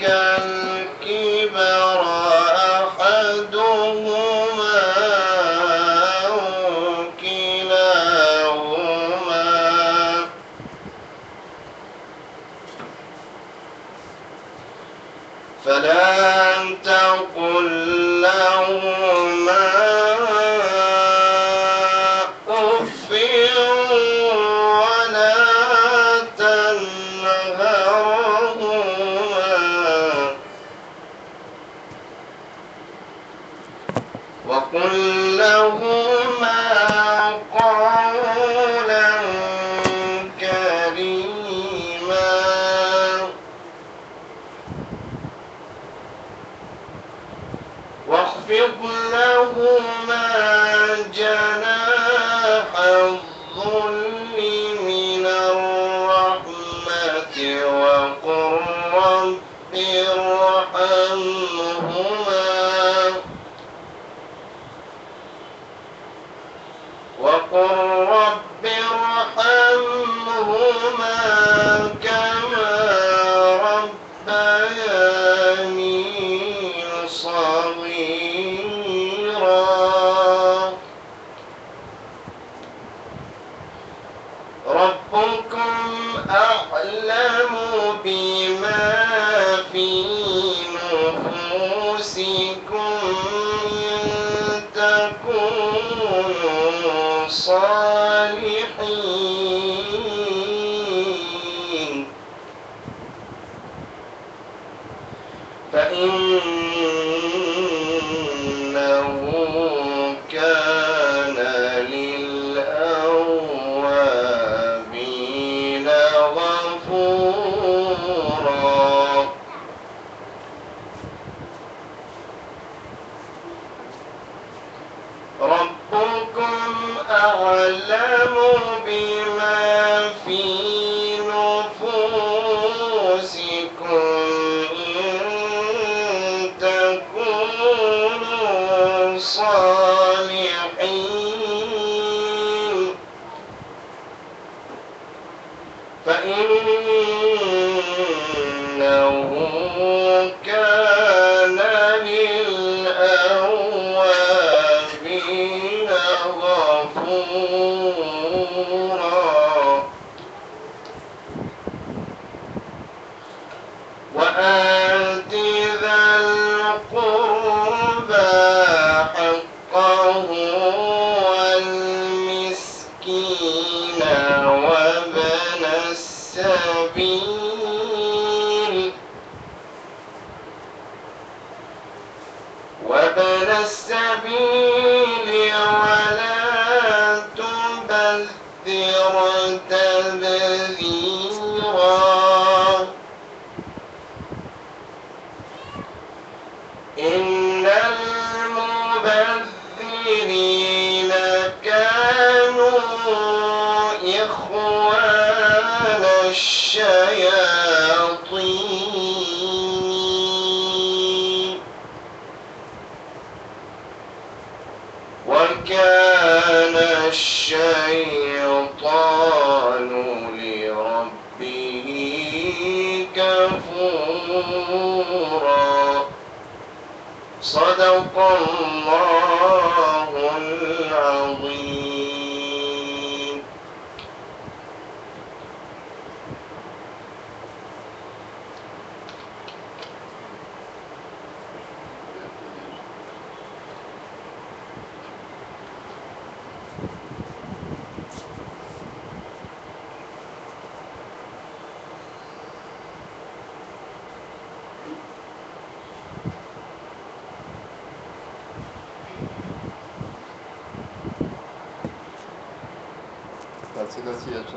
الكبر أحدهما أو كلاهما فلا تقل لهما أف ولا تنهرهما وقل لهما قولا كريما واخفض لهما جناح الذل من الرحمة وقل رب ارحمهما كما ربياني صغيرا ربكم أعلم بما في نفوسكم إن تكونوا صالحين فإنه كان للأوابين غفورا ربكم أعلم بما في نفوسكم تكونوا صالحين فإنه كان للأوابين غفورا وآت ذا القربى حقه والمسكين وابن السبيل ولا تبذر تبذيرا إن المبذرين كانوا إخوان الشياطين وكان الشيطان لربه كفورا صدق الله العظيم. Grazie jeszcze.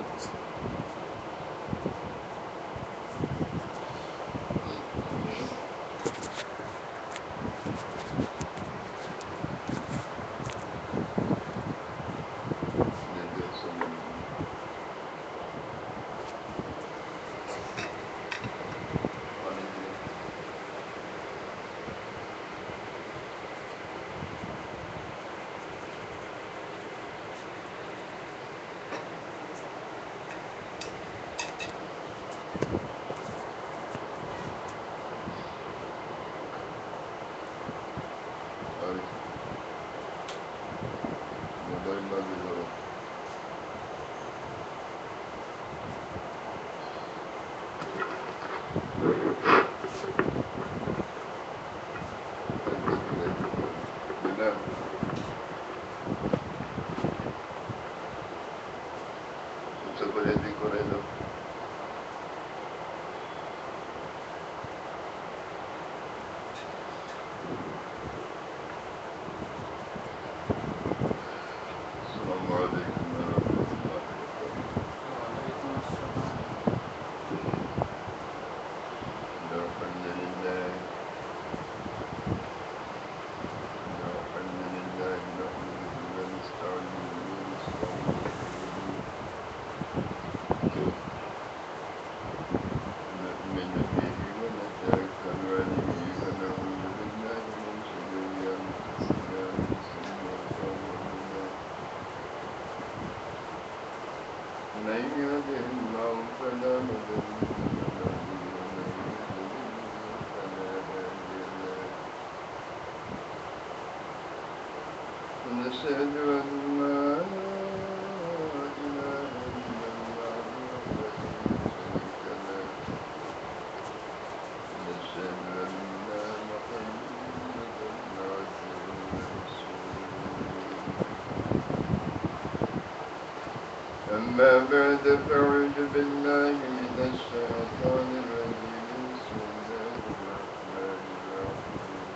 يهده الله فلا مضل له ومن يضلل فلا هادي له ونشهد أن لا إله إلا الله وحده لا شريك له ونشهد أن محمدا عبده ورسوله أما بعد فأعوذ بالله من الشيطان الرجيم بسم الله الرحمن الرحيم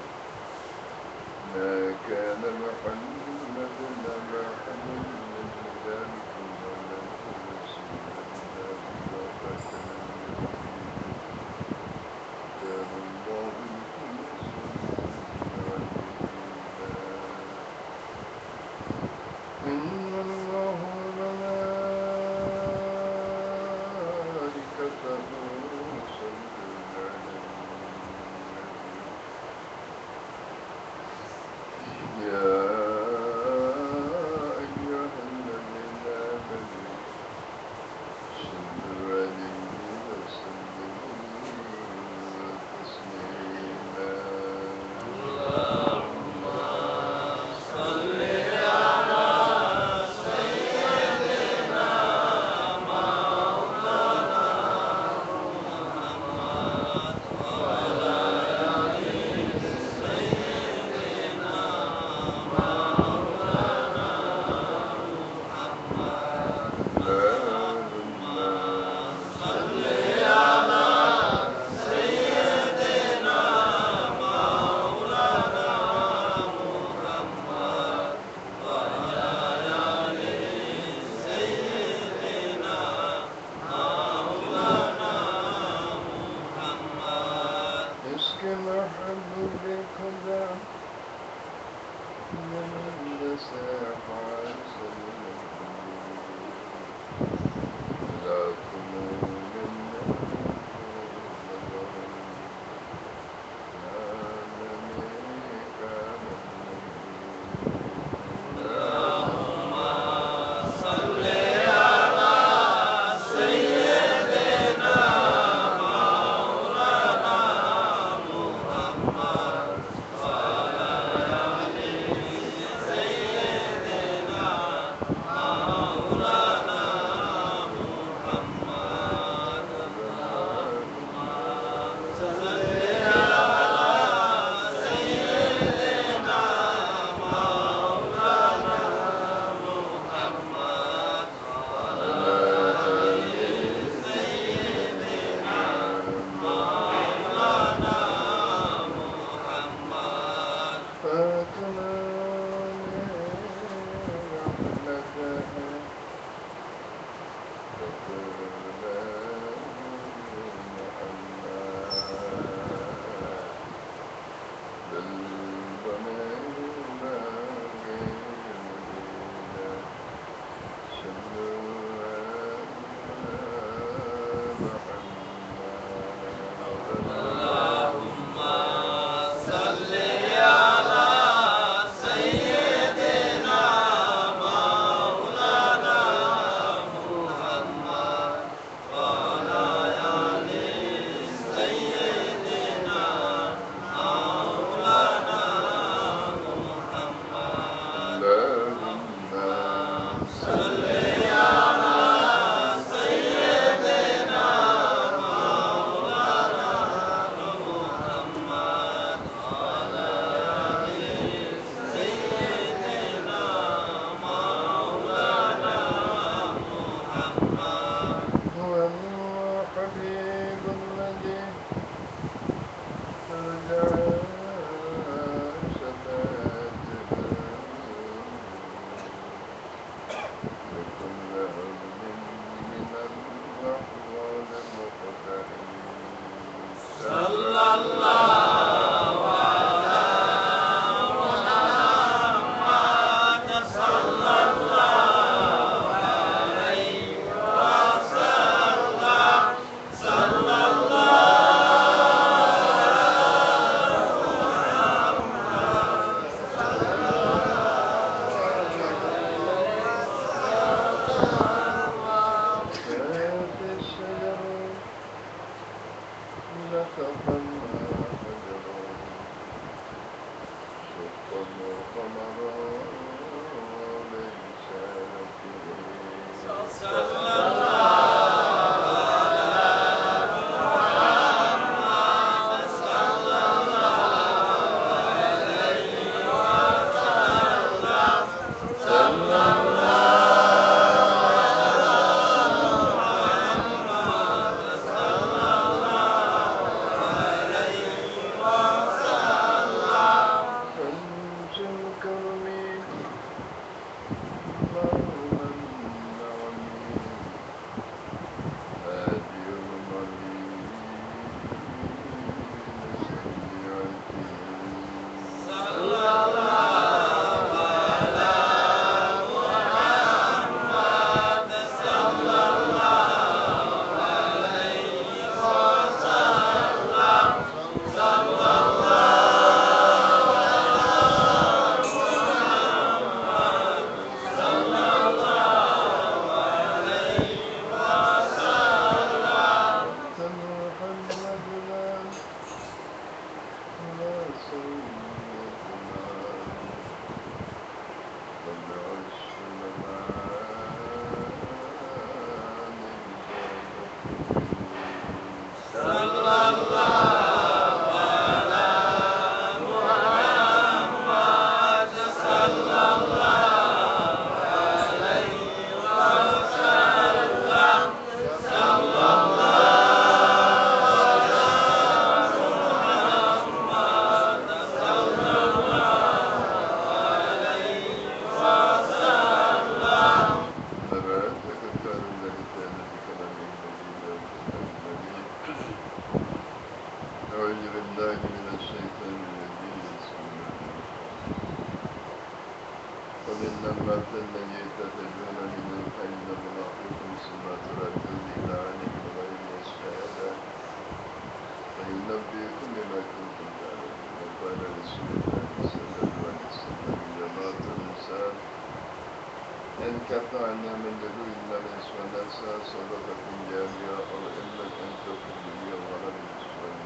ما كان محمد أبا أحد من رجالكم ولكن رسول الله وخاتم النبيين كان الله بكل شيء عليما إن الله وملائكته تقلى حجرا شق القمر ليس يكفي كنز الكرم مولى النعم هادي المريد محمد لا سيدنا قد عشت نبعثك الدار الذي كان بكلام المجيد والكتاب المجيد أعوذ بالله من الشيطان الرجيم بسم الله قل إن الموت الذي تفرون منه فإنه ملاقيكم ثم تردون إلى عالم الغيب والشهادة فينبئكم بما كنتم تعملون وقال رسول الله صلى الله عليه وسلم إذا مات الإنسان انقطع عمله إلا من سنة صدقة جارية أو علم ينتفع به ولد يصلح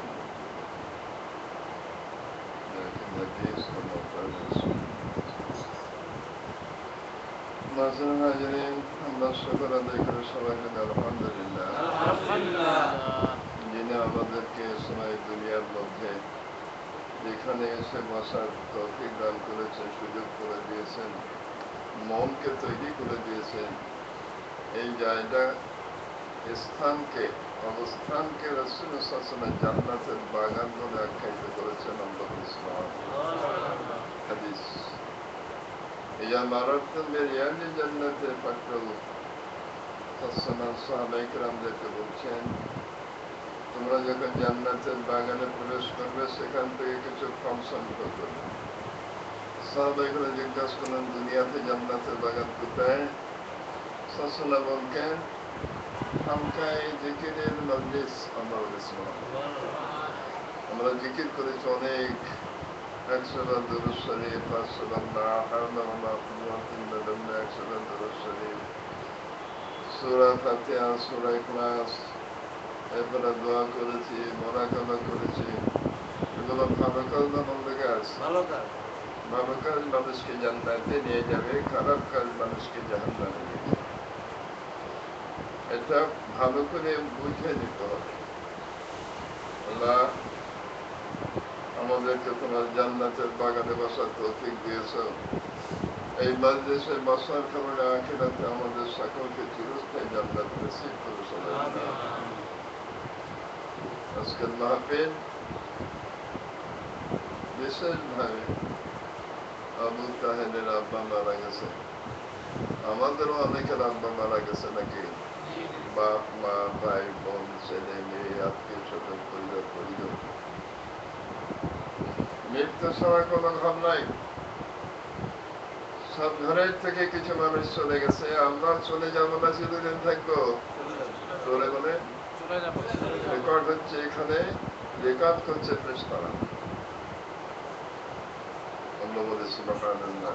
لكن حديث كما قال رسول الله معاشر الحاضرين আমরা শুকর আদায় করে সবাই মিলে আলহামদুলিল্লাহ যিনি আমাদেরকে সময় দুনিয়ার মধ্যে যেখানে এসে বসার তৌফিক দান করেছেন, সুযোগ করে দিয়েছেন, মনকে তৈরি করে দিয়েছেন। এই জায়গা স্থানকে অবস্থানকে রাসূল সাল্লাল্লাহু আলাইহি ওয়াসাল্লাম জান্নাতের বাগান বলে আখ্যায়িত করেছেন। আল্লাহু সুবহানাহু হাদিস ইয়া মারাতুম বিরিয়ানি জান্নাতে ফাকরু সাল্লাল্লাহু সাহাবায়ে কেরামদেরকে বলছেন, তোমরা যখন জান্নাতের বাগানে প্রবেশ করবে সেখান থেকে কিছু ফল সংগ্রহ করবে। সাহাবায়ে কেরাম জিজ্ঞাসা করলেন, দুনিয়াতে জান্নাতের বাগান কোথায়? সাল্লাল্লাহু বলতেন, হালকায় জিকিরের মজলিস। আমরা জিকির করেছি অনেক, 100 বার দুরূদ শরীফ, 500 বার লা হাওলা ওয়ালা কুওয়াতা ইল্লা বিল্লাহ, 100 বার দুরূদ শরীফ, সূরা ফাতিহা, সূরা ইখলাস, এরপরে দোয়া করেছি, মোনাজাত করেছি। এগুলো ভালো কাজ না মন্দ কাজ? ভালো কাজ মানুষকে জান্নাতে নিয়ে যাবে, খারাপ কাজ মানুষকে জাহান্নামে নিয়ে যাবে। এটা ভালো করে বুঝে নিতে হবে। আল্লাহ আমাদেরকে তোমার জান্নাতের বাগানে বসার তৌফিক দিয়েছ। এই মজলিসে বসার কারণে আখিরাতে আমাদের সকলকে চিরস্থায়ী জান্নাত নসিব করে সবাই। আজকের মাহফিল বিশেষভাবে আবু তাহেরের আব্বা মারা গেছে। আমাদেরও অনেকের আব্বা মারা গেছে নাকি? বাপ মা, ভাই বোন, ছেলে মেয়ে, আত্মীয় স্বজন, পরিবার। মৃত্যু ছাড়া কোনো ঘর নাই। সব ঘরের থেকে কিছু মানুষ চলে গেছে। আমরা চলে যাবো না চিরদিন থাকবো? চলে বলে রেকর্ড হচ্ছে, এখানে রেকর্ড করছে ফেরেশতারা। আল্লাহ বলে সুবহানাল্লাহ,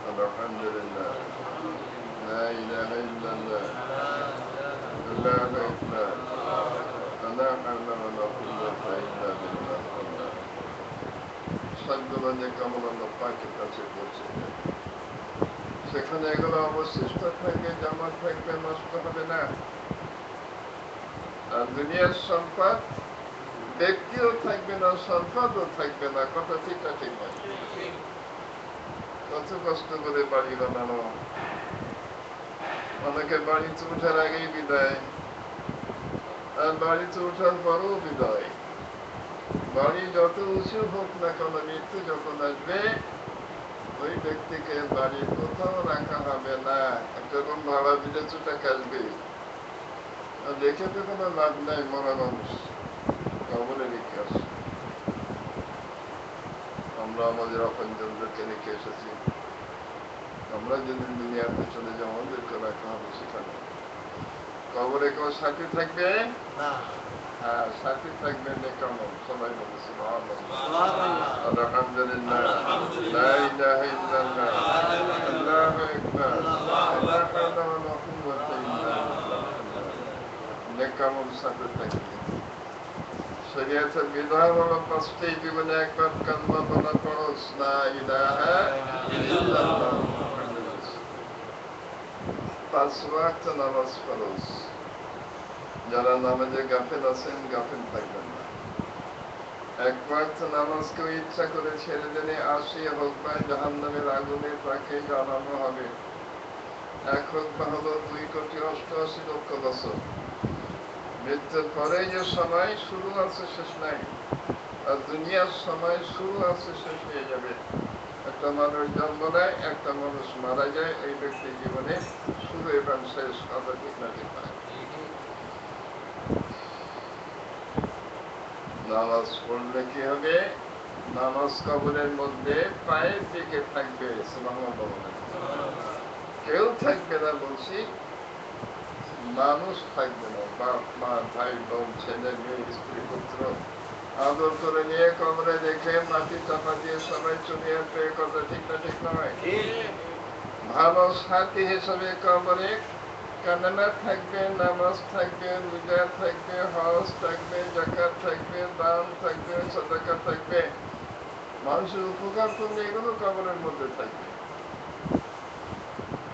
আলহামদুলিল্লাহ, লা ইলাহা ইল্লাল্লাহ, আল্লাহু আকবার, লা হাওলা ওয়ালা সবগুলো নেকামল আল্লাহ পাকের কাছে পৌঁছে দেয়। সেখানে এগুলো অবশিষ্ট থাকবে, জমা থাকবে, নষ্ট হবে না। আর দুনিয়ার সম্পদ ব্যক্তিও থাকবে না, সম্পদও থাকবে না। কথা ঠিক না ঠিক নয়? কত কষ্ট করে বাড়ি বানানো, অনেকে বাড়িতে ওঠার আগেই বিদায়, আর বাড়িতে ওঠার পরও বিদায়। বাড়ি যত উঁচু হোক না কেন, মৃত্যু যখন আসবে ওই ব্যক্তিকে বাড়ি কোথাও রাখা হবে না। একটা রুম ভাড়া দিলে তো টাকা আসবে, আর রেখে তো কোনো লাভ নাই। মরা মানুষ কবরে রেখে আসে। আমরা আমাদের আপনজনদেরকে রেখে এসেছি। আমরা যেদিন দুনিয়াতে চলে যাবো আমাদেরকে রাখা হবে সেখানে। কবরে কেউ সাথী থাকবে না। হ্যাঁ, সাথী থাকবে নেকামল। সবাই বলে সুবহানাল্লাহ, আলহামদুলিল্লাহ, লা ইলাহা ইল্লাল্লাহ, আল্লাহু আকবার, লা হাওলা ওয়ালা কুওয়াতা ইল্লা বিল্লাহ। নেকামল সাথে থাকবে। শরীয়তের বিধান হলো ৫টি জীবনে একবার কালমা বলা ফরজ, লা ইলাহা ইল্লাল্লাহ মুহাম্মাদুর রাসূলুল্লাহ। ৫ ওয়াক্ত নামাজ ফরজ। যারা নামাজে গাফেল আছেন, গাফেল থাকবেন না। ১ ওয়াক্ত নামাজ কেউ ইচ্ছা করে ছেড়ে দিলে ৮০ হুকবা জাহান্নামের আগুনে তাকে জ্বালানো হবে। ১ হুকবা হলো ২,৮৮,০০,০০০ বছর। মৃত্যুর পরে যে সময় শুরু আছে শেষ নাই, আর দুনিয়ার সময় শুরু আছে শেষ হয়ে যাবে। একটা মানুষ জন্ম নেয়, একটা মানুষ মারা যায়, এই ব্যক্তির জীবনে শুরু এবং শেষ। কথা ঠিক না ঠিক নয়? নামাজ পড়লে কি হবে? নামাজ কবরের মধ্যে পায়ের দিকে থাকবে। সুবহানাল্লাহ বলেন। কেউ থাকবে না বলছি, মানুষ থাকবে না। বাপ মা, ভাই বোন, ছেলে মেয়ে, স্ত্রী পুত্র আদর করে নিয়ে কবরে রেখে মাটি চাপা দিয়ে সবাই চলে আসবে। কথা ঠিক না ঠিক নয়? ভালো সাথী হিসেবে কবরে কালেমা থাকবে, নামাজ থাকবে, রোজা থাকবে, হজ থাকবে, যাকাত থাকবে, দান থাকবে, সাদাকা থাকবে। মানুষের উপকার করলে এগুলো কবরের মধ্যে থাকবে।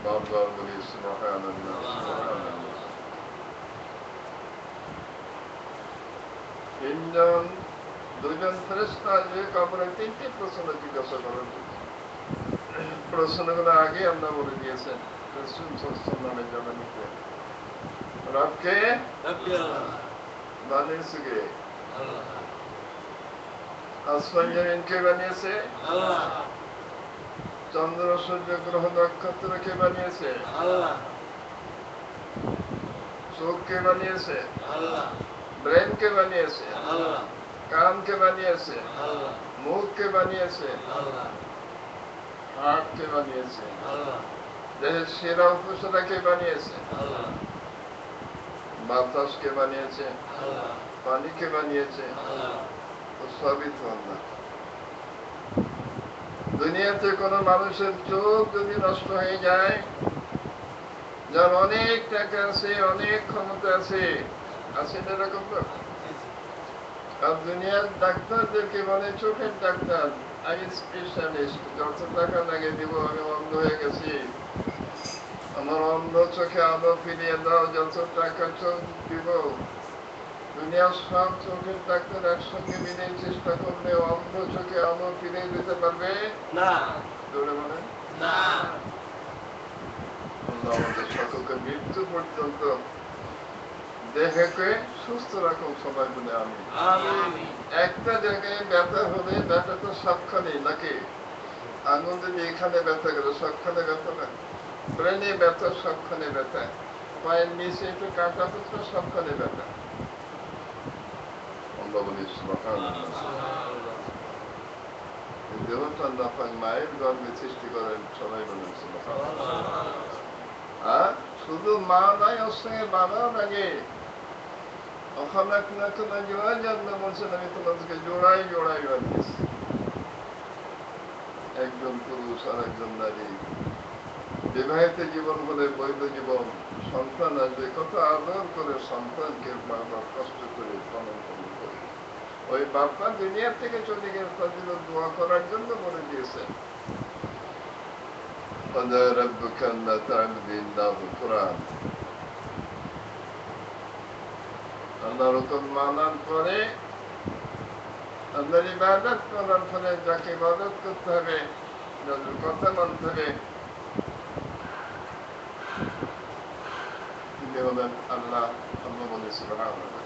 বারবার বলি সুবহানাল্লাহ, সুবহানাল্লাহ। ২জন ফেরেশতা আসবে কবরে, ৩টি প্রশ্ন জিজ্ঞাসা করার জন্য। প্রশ্নগুলো আগে আমরা বলে দিয়েছেন রাসূল সাল্লাল্লাহু আলাইহি ওয়াসাল্লাম। রবকে বানিয়েছে কে? আল্লাহ। আসমান জমিন কে বানিয়েছে? আল্লাহ। চন্দ্র সূর্য গ্রহ নক্ষত্র কে বানিয়েছে? আল্লাহ। চোখ কে বানিয়েছে? আল্লাহ। ব্রেন কে বানিয়েছে? আল্লাহ। কান কে বানিয়েছে? আল্লাহ। মুখ কে বানিয়েছে? আল্লাহ। হাত কে বানিয়েছে? আল্লাহ। দেহের শিরা উপশিরা কে বানিয়েছে? আল্লাহ। বাতাস কে বানিয়েছে? আল্লাহ। পানি কে বানিয়েছে? আল্লাহ। তো সবই তো আল্লাহ। দুনিয়াতে কোনো মানুষের চোখ যদি নষ্ট হয়ে যায়, যার অনেক টাকা আছে, অনেক ক্ষমতা আছে, আছে না এরকম লোক? আর দুনিয়ার ডাক্তারদেরকে বলে চোখের ডাক্তার, আই স্পেশালিস্ট, যত টাকা লাগে দিব, আমি অন্ধ হয়ে গেছি, আমার অন্ধ চোখে আলো ফিরিয়ে দাও, যত টাকা চোখ দিব। দুনিয়ার সব চোখের ডাক্তার একসঙ্গে মিলে চেষ্টা করলে অন্ধ চোখে আলো ফিরিয়ে দিতে পারবে না। জোরে বলেন না। আল্লাহ আমাদের সকলকে মৃত্যু পর্যন্ত দেহকে সুস্থ রাখুন, সবাই বলে আমিন। একটা জায়গায় ব্যথা হলে ব্যথা তো সবখানে নাকি? আঙুল যদি এখানে ব্যথা গেল সবখানে ব্যথা না? ব্রেনে ব্যথা, সবখানে ব্যথা। পায়ের নিচে একটু কাঁটা পুত্র, সবখানে ব্যথা। আল্লাহ বলি সুবহানাল্লাহ। এই দেহটা আল্লাহ পাক মায়ের গর্ভে সৃষ্টি করেন, সবাই বলেন সুবহানাল্লাহ। আর শুধু মা নয়, ওর সঙ্গে বাবাও লাগে। বলছেন আমি তোমাদেরকে জোড়াই জোড়াই বানিয়েছি। একজন পুরুষ আর একজন নারী। বিবাহিত জীবন হলে বৈধ জীবন, সন্তান আসবে, কত আদর করে সন্তানকে মা বাপ কষ্ট করে পালন করে। ওই বাপ্পা দুনিয়া থেকে চলে গেছে, তার জন্য দোয়া করার জন্য বলে দিয়েছেন قضى ربك ألا تعبدوا إلا কোরআন। আল্লাহর হুকুম মানার পরে, আল্লাহর ইবাদত করার ফলে যাকে ইবাদত করতে হবে, যাদের কথা মানতে হবে, তিনি হলেন আল্লাহ। আল্লাহ বলে সুবহানাল্লাহ,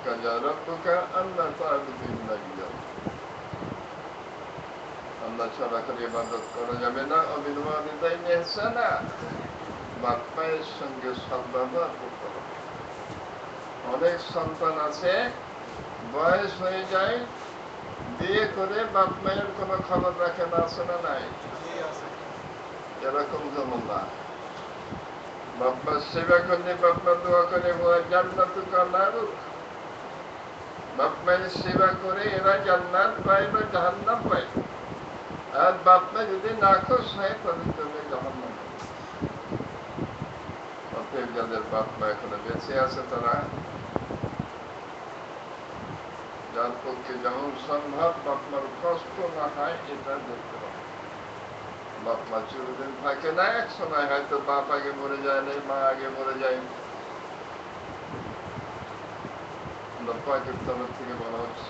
কাজা রাব্বুকা আল্লা তা'বুদু ইল্লা ইয়্যাহু। আল্লাহ ছাড়া করে ইবাদত করা যাবে না। ওয়াবিল ওয়ালিদাইনি ইহসানা, বাপ মায়ের সঙ্গে সদ্ব্যবহার করতে হবে। অনেক সন্তান আছে, বয়স হয়ে যায়, বিয়ে করে বাপ মায়ের কোনো খবর রাখে না, আছে না নাই? এরকম যেমন না, বাপ মার সেবা করলে, বাপ মা দোয়া করে, জান্নাতুকা নারুক, বাপ মায়ের সেবা করে এরা জান্নাত পায় বা জাহান্নাম পায়। আর বাপ মা যদি নাখোশ হয় তাদের জন্য জাহান্নাম। অতএব যাদের বাপ মা এখনো বেঁচে আছে, তারা যার পক্ষে যেমন সম্ভব বাপ মার কষ্ট না হয় এটা দেখতে হবে। বাপ মা চিরদিন থাকে না, এক সময় হয়তো বাপ আগে মরে যায়, না মা আগে মরে যায়। পাকের তরফ থেকে বলা হচ্ছে,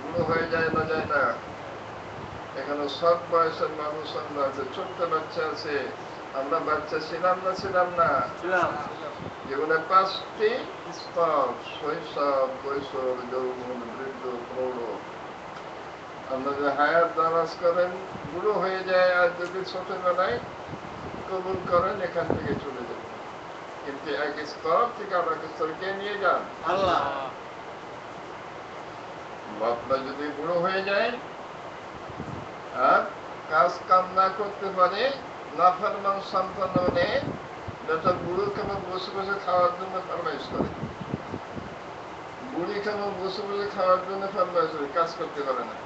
বুড়ো হয়ে যায় না, যায় না। এখানে সব বয়সের মানুষ আমরা আছে, ছোট্ট বাচ্চা আছে। আমরা বাচ্চা ছিলাম না, ছিলাম না? জীবনে 5টি স্তর: শৈশব, কৈশোর, যৌবন, বৃদ্ধ, প্রৌঢ়। আমরা যদি হায়াত দারাজ করেন, বুড়ো হয়ে যায়। আর যদি ছোটবেলায় কবুল করেন, এখান থেকে চলে যাবেন। কিন্তু এক স্তর থেকে আর এক স্তর কে নিয়ে যান? আল্লাহ। বাপ মা যদি বুড়ো হয়ে যায় আর কাজ কাম না করতে পারে, নাফরমান সন্তান হলে বেটা বুড়ো কেন বসে বসে খাওয়ার জন্য ফরমাইশ করে, বুড়ি কেন বসে বসে খাওয়ার জন্য ফরমাইশ করে, কাজ করতে পারে না।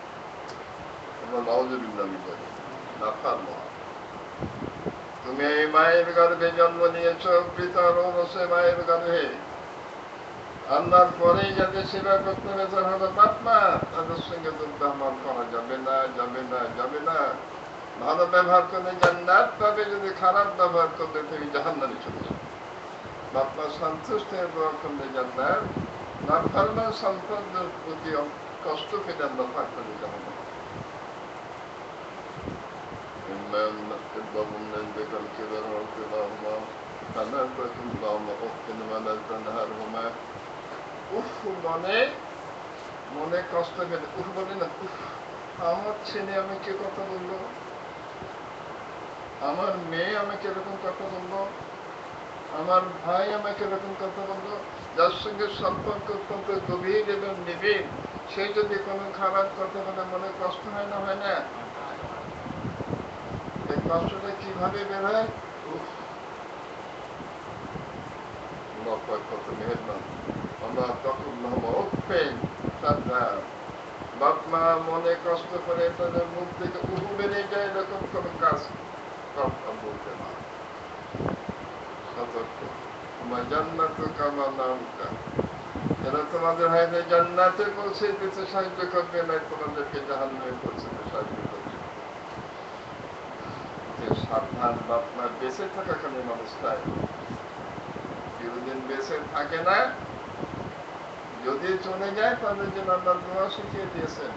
আমরা নাউজুবিল্লাহ বলি, নাফরমান। তুমি এই মায়ের গর্ভে জন্ম নিয়েছ, পিতার ঔরসে মায়ের গর্ভে। আল্লাহর পরেই যাদের সেবা করতে হবে তারা হলো বাপ মা। তাদের সঙ্গে দুর্ব্যবহার করা যাবে না, যাবে না, যাবে না। ভালো ব্যবহার করলে জান্নাত পাবে, যদি খারাপ ব্যবহার করলে তুমি জাহান্নামে চলে যাবে। বাপ মা সন্তুষ্ট হয়ে দোয়া করলে জান্নাত, নাফরমান সন্তানদের প্রতি কষ্ট পেলে আল্লাহ পাক তাদের জাহান্নামে। إما يبلغن عندك الكبر أو كلاهما فلا تقل لهما أف ولا تنهرهما। উফ মনে মনে কষ্ট পেলে উফ বলে না, উফ আমার ছেলে আমাকে কথা বললো, আমার মেয়ে আমাকে এরকম কথা বললো, আমার ভাই আমাকে এরকম কথা বললো। যার সঙ্গে সম্পর্ক অত্যন্ত গভীর এবং নিবিড়, সে যদি কোনো খারাপ কথা বলে মনে কষ্ট হয় না, হয় না? এই কষ্টটা কিভাবে বের হয়? উফ, কত মেহেরবান। আমরা তখন বাপ মা মনে কষ্ট করে তাদের মুখ থেকে উহু বেড়ে যায়, এরকম কোন কাজ কথা বলতে না। সতর্ক। তোমার জান্নাত কামা নামকা, এরা তোমাদের হয়তো জান্নাতে পৌঁছে দিতে সাহায্য করবে না, তোমাদেরকে জাহান্নামে পৌঁছে দিতে সাহায্য করবে। সাবধান, বাপ মা বেঁচে থাকাকালীন অবস্থায়, চিরদিন বেঁচে থাকে না, যদি চলে যায় তাদের জন্য আল্লাহ দোয়া শিখিয়ে দিয়েছেন।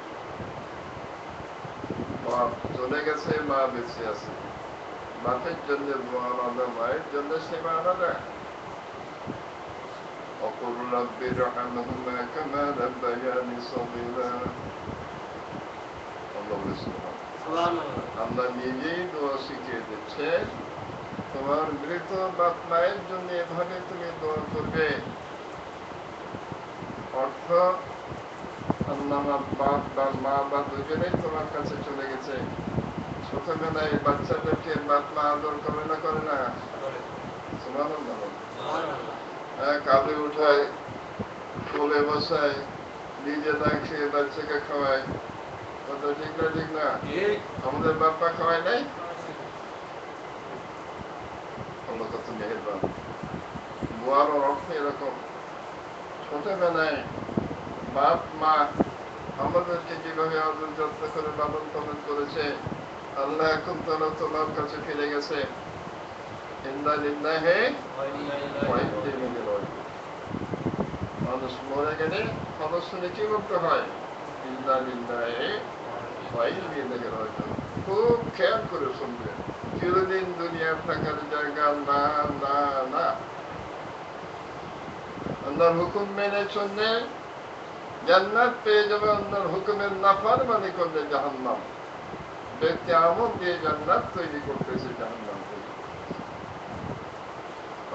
বাপ চলে গেছে, মা বেঁচে আছে, বাপের জন্য দোয়া আলাদা, মায়ের জন্য সেবা আলাদা। وقل رب ارحمهما كما ربياني صغيرا। আল্লাহ নিজেই দোয়া শিখিয়ে দিচ্ছে, তোমার মৃত বাপ মায়ের জন্য এভাবে তুমি দোয়া করবে। অর্থ, আল্লাহ বাপ বা মা বা দুজনেই তোমার কাছে চলে গেছে। ছোটবেলায় বাচ্চাদেরকে বাপ মা আদর করে না, করে না? সুবহানাল্লাহ। কাঁধে উঠায়, কোলে বসায়, নিজে না খেয়ে বাচ্চাকে খাওয়ায়। কথা ঠিক না, ঠিক না? আমাদের বাপ্পা খাওয়ায় নাই? আল্লাহ কত মেহেরবান। দোয়ার অর্থ এরকম, ছোটবেলায় বাপ মা আমাদেরকে যেভাবে আদর যত্ন করে লালন পালন করেছে, আল্লাহ এখন তারা তোমার কাছে ফিরে গেছে। ইন্না লিল্লাহি ওয়া ইন্না ইলাইহি রাজিউন। মানুষ মরে গেলে ফলশ্রুতি কি বলতে হয়? ইন্না লিল্লাহি ওয়া ইন্না ইলাইহি রাজিউন। খুব খেয়াল করে শুনবেন, চিরদিন দুনিয়া থাকার জায়গা না, না, না। আল্লাহর হুকুম মেনে চললে জান্নাত পেয়ে যাবে, আল্লাহর হুকুমের নাফরমানি করলে জাহান্নাম। ব্যক্তি আমল দিয়ে জান্নাত তৈরি করতেছে, জাহান্নাম তৈরি করতেছে।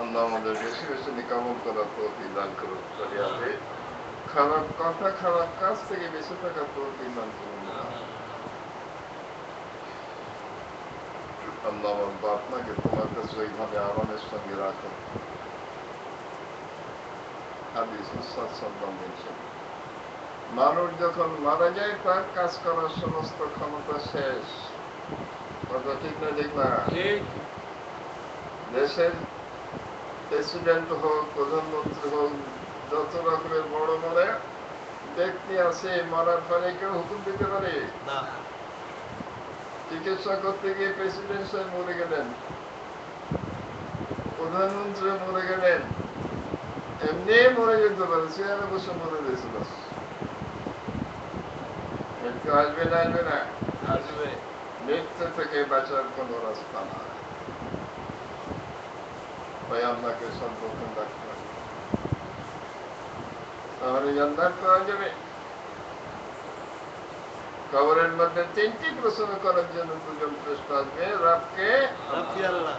আল্লাহ আমাদের বেশি বেশি নেক আমল করার তৌফিক দান করুন। শরিয়াতে খারাপ কথা খারাপ কাজ থেকে বেঁচে থাকার তৌফিক দান করুন। আল্লাহ আমার বাপ মাকে তোমার কাছে ওইভাবে আরামের সঙ্গে রাখো। হাদিস সাল্লাল্লাহু আলাইহি ওয়াসাল্লাম, মানুষ যখন মারা যায় তার কাজ করার সমস্ত ক্ষমতা শেষ। কথা ঠিক না ঠিক না? দেশের প্রেসিডেন্ট হোক, প্রধানমন্ত্রী হোক, যত রকমের বড় বড় ব্যক্তি আছে, মরার পরে কেউ হুকুম দিতে পারে না। চিকিৎসা করতে গিয়ে প্রেসিডেন্ট সাহেব মরে গেলেন, প্রধানমন্ত্রী মরে গেলেন, এমনি মরে যেতে পারে, চেয়ারে বসে মরে গেছিল। মৃত্যু আসবে না, আসবে না? আসবে। মৃত্যু থেকে বাঁচার কোন রাস্তা না। ভাই আল্লাহকে সর্বক্ষণ রাখতে হবে, তাহলে জান্নাত পাওয়া যাবে। কবরের মধ্যে তিনটি প্রশ্ন করার জন্য দুজন প্রশ্ন আসবে, রবকে আল্লাহ।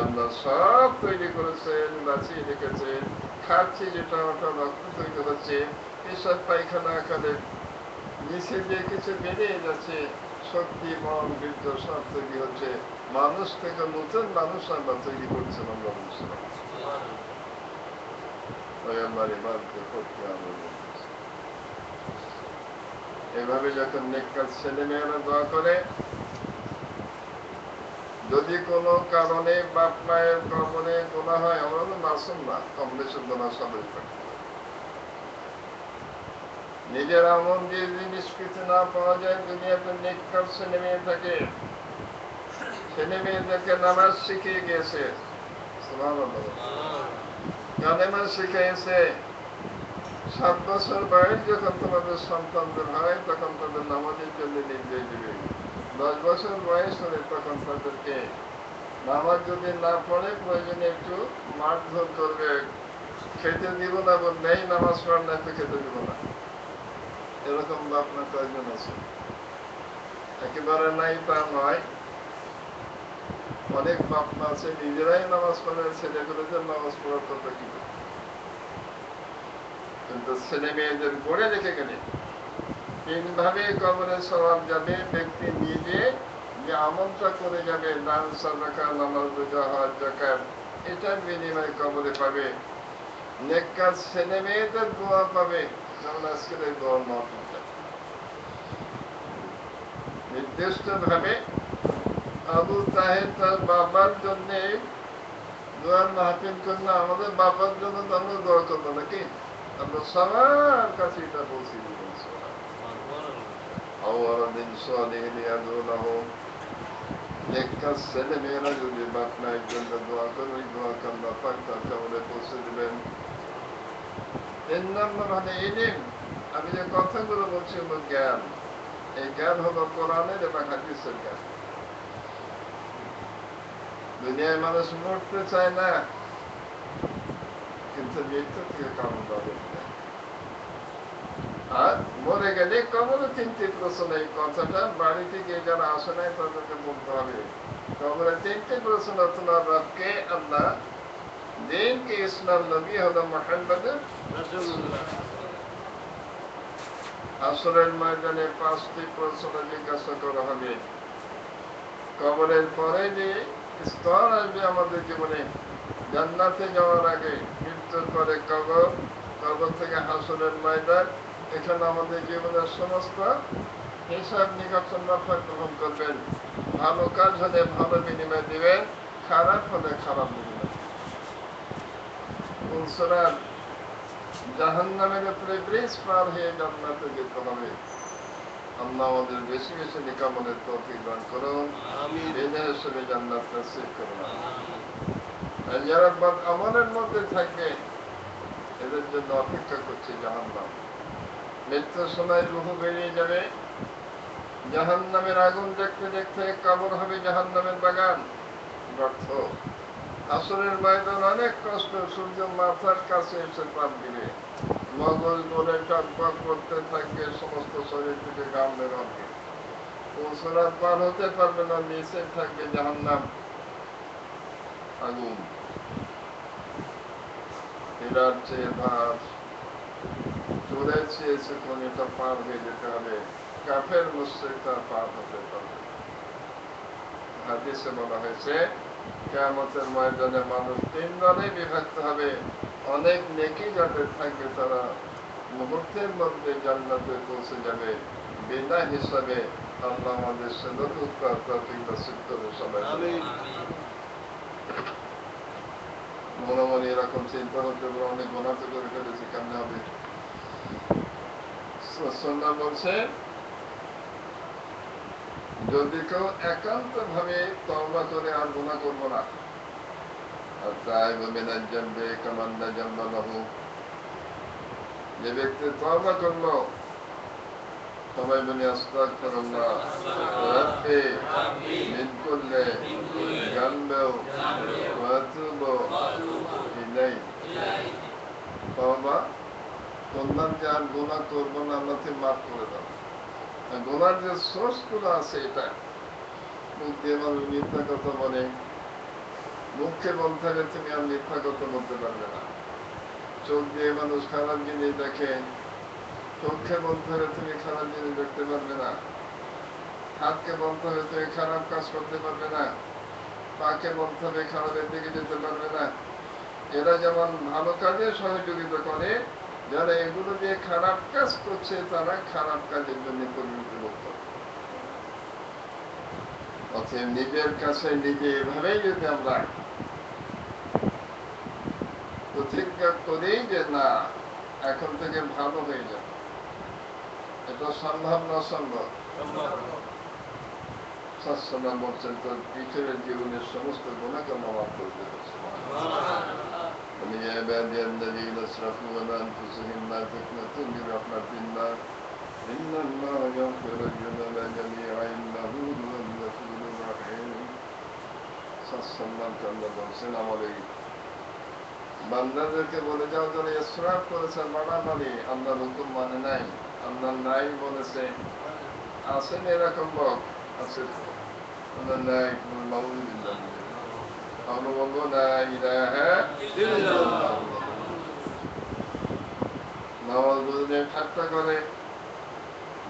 আল্লাহ সব তৈরি করেছেন, বাঁচিয়ে রেখেছেন, খাচ্ছি যেটা ওটা রক্ত তৈরি হচ্ছে, পেশাব পায়খানা আকারে নিচে যে কিছু বেরিয়ে যাচ্ছে, শক্তি মন বীর্য সব তৈরি হচ্ছে। মানুষ থেকে নতুন মানুষ আল্লাহ তৈরি করছেন। আমরা বুঝলাম ওই আল্লাহর ইবাদত করতে আমরা এভাবে যখন নেককার ছেলে মেয়েরা দোয়া করে, যদি কোনো কারণে বাপ মায়ের কবরে গোনা হয়, আমরা তো মাসুম না, কম বেশি গোনা সবাই করে। নিজের আমল দিয়ে যদি নিষ্কৃতি না পাওয়া যায়, দুনিয়াতে নেককার ছেলে মেয়ে থাকে, ছেলে মেয়েদেরকে নামাজ শিখিয়ে গিয়েছে, কালেমা শিখিয়েছে। 7 বছর বয়স যখন তোমাদের সন্তানদের হয়, তখন তাদের নামাজের জন্য নির্দেশ দিবে। 10 বছর বয়স হলে তখন তাদেরকে নামাজ যদি না পড়ে, প্রয়োজনে একটু মারধর করবে, খেতে দিব না বললেই নামাজ পড় না তো খেতে দিব না। এরকম বাপ মা কয়েকজন আছে, একেবারে নাই তা নয়। অনেক বাপ মা আছে নিজেরাই নামাজ পড়ে, ছেলেগুলোদের নামাজ পড়ার কথা কি, কিন্তু ছেলে মেয়েদের গড়ে রেখে গেলে 3 ভাবে কবরে সওয়াব যাবে। ব্যক্তি নিজে যে আমলটা করে যাবে, দান সাদাকা নামাজ রোজা হজ যাকাত, এটার বিনিময়ে কবরে পাবে। নেককার ছেলে মেয়েদের দোয়া পাবে, যেমন আজকের এই দোয়া মাহফিলটা নির্দিষ্ট ভাবে আবু তাহের তার বাবার জন্য দোয়ার মাহফিল করলে, আমাদের বাবার জন্য তো আমরা দোয়া করবো নাকি? আমরা সবার কাছে এটা পৌঁছে দিবেন। নেককার ছেলে মেয়েরা যদি বাপ মায়ের জন্য দোয়া করে, ওই দোয়া আল্লাহ পাক তার কবরে পৌঁছে দিবেন। 3 নম্বর হলো ইলম। আমি যে কথাগুলো বলছি হলো জ্ঞান। এই জ্ঞান হলো কোরআনের এবং হাদিসের জ্ঞান। দুনিয়ায় মানুষ মরতে চায় না, কিন্তু মৃত্যু থেকে কারণ পাবে। আর মরে গেলে কবরে 3টি প্রশ্ন। এই কথাটা বাড়ি থেকে যারা আসে নাই তাদেরকে বলতে হবে। কবরে 3টি প্রশ্ন, তোমার রবকে আল্লাহ, দিন কি ইসলাম, নবী হলো মুহাম্মদ রাসূলুল্লাহ। হাসরের ময়দানে 5টি প্রশ্ন জিজ্ঞাসা করা হবে। কবরের পরে যে স্তর আসবে আমাদের জীবনে, জান্নাতে যাওয়ার আগে, মৃত্যুর পরে কবর, কবর থেকে হাসরের ময়দান, এখানে আমাদের জীবনের সমস্ত হিসাব নিকাশ আল্লাহ গ্রহণ করবেন। ভালো কাজ হলে ভালো বিনিময় দিবেন, খারাপ হলে খারাপ বিনিময়। পুলসরাত জাহান্নামের উপরে ব্রিজ পার হয়ে জান্নাতে যেতে হবে। আল্লাহ আমাদের বেশি বেশি নিকামনের তৌফিক দান করুন, বিনা হিসেবে জান্নাত নসিব করুন। আর যারা বদ আমলের মধ্যে থাকবে এদের জন্য অপেক্ষা করছে জাহান্নাম। মৃত্যুর সময় রূহ বেরিয়ে যাবে, জাহান্নামের আগুন দেখতে দেখতে কবর হবে জাহান্নামের বাগান, গর্ত। আসরের ময়দান অনেক কষ্ট, সূর্য মাথার কাছে এসে তাপ দিবে, মগজ ধরে টকবক করতে থাকবে, সমস্ত শরীর থেকে ঘাম বেরোবে, পুলসরাত পার হতে পারবে না, নিচে থাকবে জাহান্নাম আগুন। হীরার চেয়ে ভার, চোরের চেয়ে চিকন, এটা পার হয়ে যেতে হবে। কাফের মুশরিকরা পার হতে পারবে। হাদিসে বলা হয়েছে কিয়ামতের ময়দানে মানুষ 3 দলে বিভক্ত হবে। অনেক নেকি যাদের থাকবে তারা মুহূর্তের মধ্যে জান্নাতে পৌঁছে যাবে বিনা হিসাবে। আল্লাহ আমাদের সদরুত তৌফিক নসিব করুন সবাই। মনে মনে এরকম চিন্তা হতে পারে অনেক গুনাহ তো করে ফেলেছি, কেমনে হবে? সুন্নাহ বলছে যদি কেউ একান্ত ভাবে তওবা করে আর গুনাহ করবো না, যে ব্যক্তি তওবা করলো, সবাই বলি আস্তাগফিরুল্লাহ রাব্বি মিন কুল্লি যামবি ওয়া আতুবু ইলাইহি। তওবা করলাম যে আর গুনাহ করবো না, আল্লাহ তুমি মাফ করে দাও। গুনার যে সোর্স গুলো আছে, এটা মুখ দিয়ে মানুষ মিথ্যা কথা বলে, মুখে বলতে হবে তুমি আর মিথ্যা কথা বলতে পারবে না। চোখ দিয়ে মানুষ খারাপ জিনিস দেখে, চোখে বলতে হবে তুমি খারাপ জিনিস দেখতে পারবে না। হাতকে বলতে হবে তুমি খারাপ কাজ করতে পারবে না। পাকে বলতে হবে খারাপের দিকে যেতে পারবে না। এরা যেমন ভালো কাজে সহযোগিতা করে, যারা এগুলো দিয়ে খারাপ কাজ করছে তারা খারাপ কাজের জন্য পরিণতি ভোগ করে। অতএব নিজের কাছে নিজে এভাবেই যদি আমরা প্রতিজ্ঞা করি যে না এখন থেকে ভালো হয়ে যাবে, এটা সম্ভব না অসম্ভব? সাল্লাল্লাহু বলছেন তোর পিছনের জীবনের সমস্ত গুনাহকে মাফ করে দেবে। يا عبادي الذين اسرفوا على انفسهم لا تقنطوا من رحمة الله إن الله يغفر الذنوب جميعا إنه هو الغفور الرحيم। সাল্লাল্লাহু আল্লাহ বলছেন আমার এই বান্দাদেরকে বলে যাও যারা ইসরাফ করেছে, বাড়াবাড়ি, আল্লাহর হুকুম মানে নাই, আল্লাহ নাই বলেছে। আছেন এরকম লোক? আছে। আল্লাহ নাই, নাউযুবিল্লাহ। আমরা বলবো লা ইলাহা ইল্লাল্লাহ। নামাজ বুঝলে ঠাট্টা করে,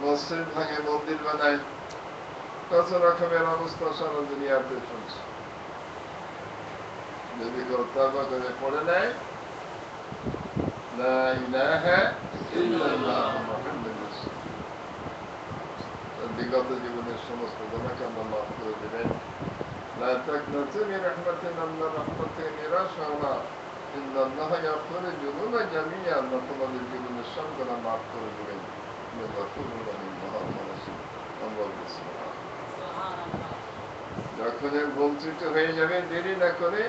মসজিদ ভাঙে, মন্দির বানায়, কত রকমের অবস্থা সারা দুনিয়াতে চলছে। যদি কেউ তওবা করে পড়ে নেয় লা ইলাহা ইল্লাল্লাহ মুহাম্মাদুর রাসূলুল্লাহ, বিগত জীবনের সমস্ত গুনাহকে আল্লাহ মাফ করে দেবেন। লা তাকনাতু মিন রাহমাতিল্লাহ, আল্লাহর রহমত থেকে নিরাশ হও না। ইন্নাল্লাহ ইয়াগফিরু যুনুবা জামিআ, আল্লাহ তোমাদের জীবনের সব গুনাহ মাফ করে দেবেন। গফুরুর রহিম, আল্লাহ সুবহানাল্লাহ। যখন ভুল ত্রুটি হয়ে যাবে দেরি না করে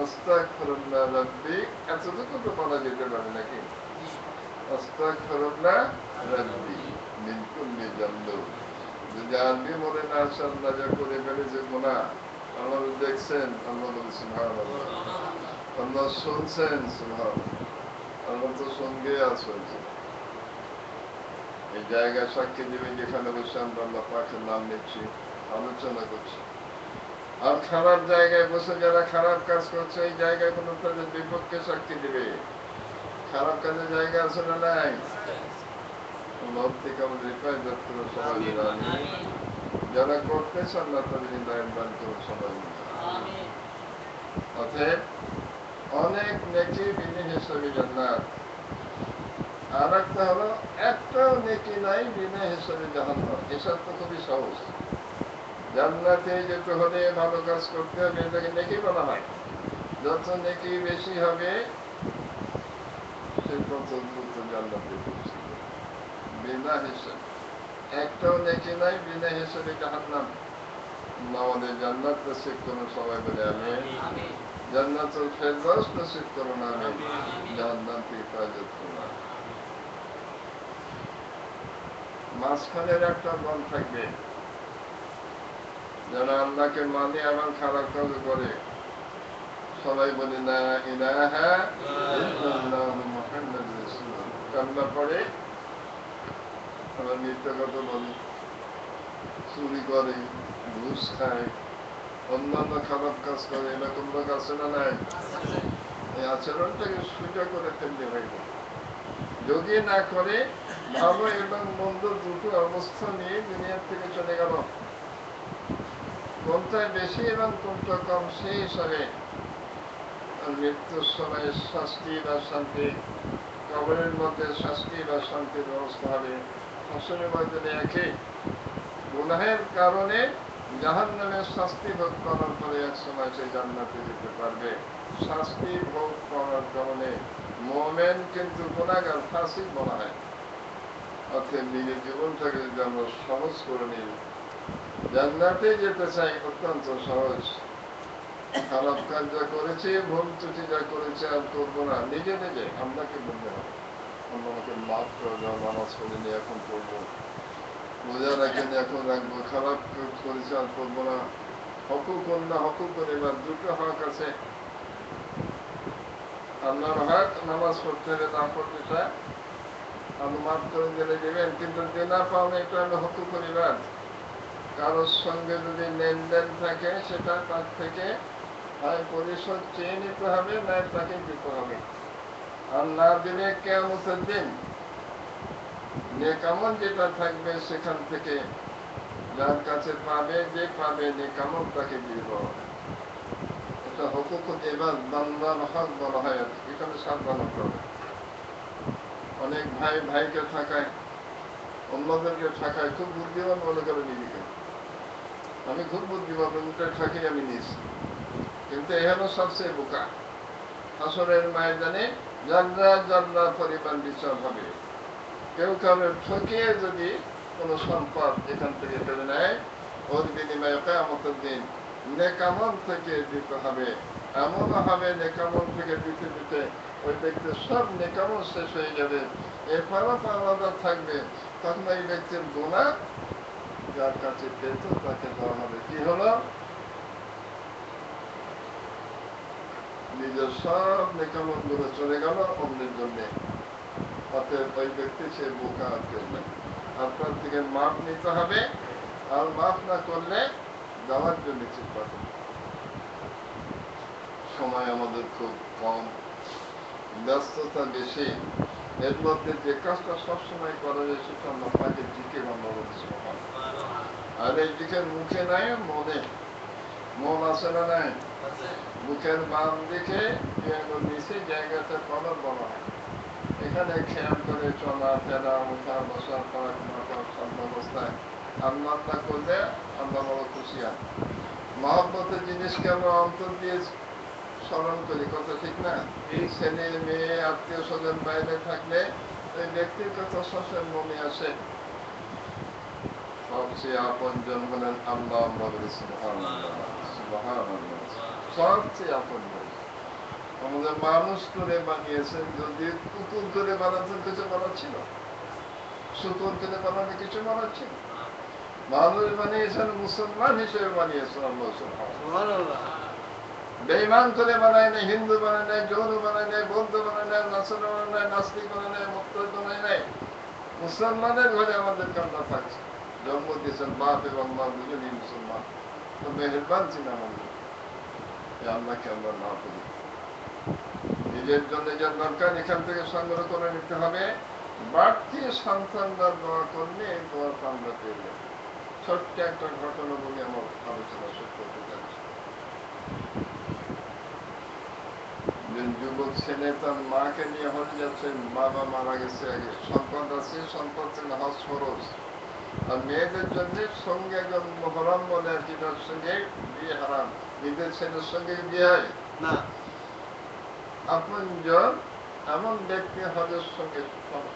আস্তাগফিরুল্লাহ রাব্বি, এতটুকু তো বলা যেতে পারে নাকি? আস্তাগফিরুল্লাহ রাব্বি মিন কুল্লি যামবি। যদি আরবি বলে না আল্লাহ যা করে ফেলেছে গুনাহ, আল্লাহ দেখছেন, আল্লাহ বলে সুবহানাল্লাহ, আল্লাহ শুনছেন, সুবহানাল্লাহ, আল্লাহ তো সঙ্গে আছেন। এই জায়গায় সাক্ষী দিবে যেখানে বসে আমরা আল্লাহ পাকের নাম নিচ্ছি, আলোচনা করছি। আর খারাপ জায়গায় বসে যারা খারাপ কাজ করছে এই জায়গায় কোনো তাদের বিপক্ষে সাক্ষী দিবে। খারাপ কাজের জায়গা আছে না নাই? লোক থেকে আমাদের হেফাজত করে সবাই মিলে আমিন। যারা করতেছে আল্লাহ তাদের হৃদায়াত দান করুন সবাই মিলে। অতএব অনেক নেকি বিনা হিসাবে জান্নাত। আর একটা হলো একটাও নেকি নাই বিনা হিসাবে জাহান্নাম। হিসাব তো খুবই সহজ। জান্নাতে যেতে হলে ভালো কাজ করতে হবে, এটাকে নেকি বলা হয়। যত নেকি বেশি হবে সে তত দ্রুত জান্নাতে পৌঁছবে বিনা হিসেবে। একটাও নেকি নাই, বিনা হিসেবে জাহান্নাম। আল্লাহ আমাদের জান্নাত নসিব করুন, সবাই বলে আমিন। জান্নাতুল ফেরদাউস নসিব করুন, আমিন। জাহান্নাম থেকে হেফাজত করুন। মাঝখানের একটা দল থাকবে যারা আল্লাহকে মানে এবং খারাপ কাজ করে। সবাই বলি না ইলাহা ইল্লাল্লাহু মুহাম্মাদুর রাসূলুল্লাহ। কান্না পড়ে, আবার মিথ্যা কথা বলে, চুরি করে, ঘুষ খায়, অন্যান্য খারাপ কাজ করে। এরকম লোক আছে না নাই? এই আচরণটাকে সোজা করে ফেলতে হইবে। যদি না করে, ভালো এবং মন্দ দুটো অবস্থা নিয়ে দুনিয়ার থেকে চলে গেল। কোনটা বেশি এবং কোনটা কম সেই হিসাবে মৃত্যুর সময় শাস্তি বা শান্তি, কবরের মধ্যে শাস্তি বা শান্তির ব্যবস্থা হবে। হাসরের ময়দানে একই। গুনাহের কারণে জাহান্নামের শাস্তি ভোগ করার পরে এক সময় সে জান্নাতে যেতে পারবে। শাস্তি ভোগ করার কারণে মুমিন কিন্তু গুনাহগার, ফাসিক বলা হয়। অর্থাৎ নিজের জীবনটাকে যদি আমরা সহজ করে নিই, জান্নাতে যেতে চাই, অত্যন্ত সহজ। খারাপ কাজ যা করেছি, ভুল ত্রুটি যা করেছি আর করবো না, নিজে নিজে আল্লাহকে বলতে হবে, আল্লাহ আমাকে মাফ করে দাও, নামাজ পড়িনি এখন পড়বো, রোজা রাখিনি এখন রাখবো, খারাপ করেছি আর করবো না। হকুক অন্যায়, হকুক পরিবার, দুটো হক আছে। আল্লাহর হক নামাজ পড়তে হবে, না পড়তে চায় আল্লাহ মাফ করে দিলে দেবেন, কিন্তু দেনা পাওনা এটা হলো হকুক পরিবার। কারোর সঙ্গে যদি লেনদেন থাকে, সেটা তার থেকে হয় পরিশোধ চেয়ে নিতে হবে, না তাকে দিতে হবে। আর না দিলে কিয়ামতের দিন নেক আমল যেটা থাকবে সেখান থেকে যার কাছে পাবে, যে পাবে নেক আমল তাকে দিয়ে দেওয়া হবে। এটা হুকুকুল ইবাদ, বান্দার হক বলা হয়। এখানে সাবধান হতে হবে। অনেক ভাই ভাইকে ঠকায়, অন্যদেরকে ঠকায়, খুব বুদ্ধিমান মনে করে নিজেকে। আমি খুব বুদ্ধিমান, উল্টে ঠকে আমি নিয়েছি। কিন্তু এ হলো সবচেয়ে বোকা। হাসরের ময়দানে জান্নাহ জান্নাহ পরিমাণ বিচার হবে। কেউ কারো ঠকিয়ে যদি কোনো সম্পদ এখান থেকে ফেলে নেয়, ওর বিনিময়ে কিয়ামতের দিন নেক আমল থেকে দিতে হবে। এমনও হবে নেক আমল থেকে দিতে দিতে ওই ব্যক্তির সব নেক আমল শেষ হয়ে যাবে, এরপরও আলাদা থাকবে। তখন ওই ব্যক্তির গুনাহ যার কাছে পেত তাকে দেওয়া হবে। কি হলো? নিজের সব নেক আমল গুলো চলে গেল অন্যের জন্য। অতএব ওই ব্যক্তি সে বোকা আর কেউ নেই। আপনার থেকে মাপ নিতে হবে, আর মাফ না করলে দেওয়ার জন্য চিন্তা করবে। সময় আমাদের খুব কম, ব্যস্ততা বেশি। এর মধ্যে যে কাজটা সবসময় করা যায় সেটা আমরা পাকে জিকে বাংলা বলছি। আর এই জিকের মুখে নাই, মনে। মন আছে না নাই? মুখের বাম দিকে নিচে জায়গাটা কবর বলা হয়। এখানে খেয়াল করে চলা ফেরা, ওঠা বসা, পড়াশোনা করা সব অবস্থায় আল্লাহ আল্লাহ করলে আল্লাহ বড় খুশি হয়। মহব্বতের জিনিসকে আমরা অন্তর দিয়ে স্মরণ করি, কথা ঠিক না? এই ছেলে মেয়ে আত্মীয় স্বজন বাইরে থাকলে ওই ব্যক্তির কথা সবসময় মনে আসে। সবচেয়ে আপন জন হলেন আল্লাহ। আমরা বলি সুবহানাল্লাহ, সুবহানাল্লাহ। সবচেয়ে আপন জন আমাদের মানুষ করে বানিয়েছেন। যদি কুকুর করে বানাতেন কিছু বলার ছিল? শুকুর করে বানাতে কিছু বলার ছিল? মানুষ বানিয়েছেন, মুসলমান হিসেবে বানিয়েছেন আল্লাহ সুবহানাল্লাহ। বেঈমান করে বানায় নাই, হিন্দু বানায় নাই, জৈন বানায় নাই, বৌদ্ধ বানায় নাই, নাসারা বানায় নাই, নাস্তিক বানায় নাই, মুক্তার বানায় নাই। মুসলমানের ঘরে আমাদেরকে আল্লাহ থাকছে, জন্ম দিয়েছেন। বাপ এবং মা দুজনই মুসলমান। তো মেহেরবান ছিলেন আমাদের। আল্লাহকে আমরা না করি। নিজের জন্য যা দরকার এখান থেকে সংগ্রহ করে নিতে হবে। বাড়তি সন্তানরা দোয়া করলে এই দোয়াটা আমরা পেয়ে যাবো। ছোট্ট একটা ঘটনা বলে আমার আলোচনা শেষ করতে যাচ্ছি। যুবক ছেলে তার মাকে নিয়ে হজ যাচ্ছে, বাবা মারা গেছে আগে, সম্পদ আছে, সম্পদ ছিল হজ ফরজ। আর মেয়েদের জন্য সঙ্গে একজন মহরম বলে আর কি, তার সঙ্গে বিয়ে হারাম। নিজের ছেলের সঙ্গে বিয়ে হয় না। আপনজন এমন ব্যক্তি হজের সঙ্গে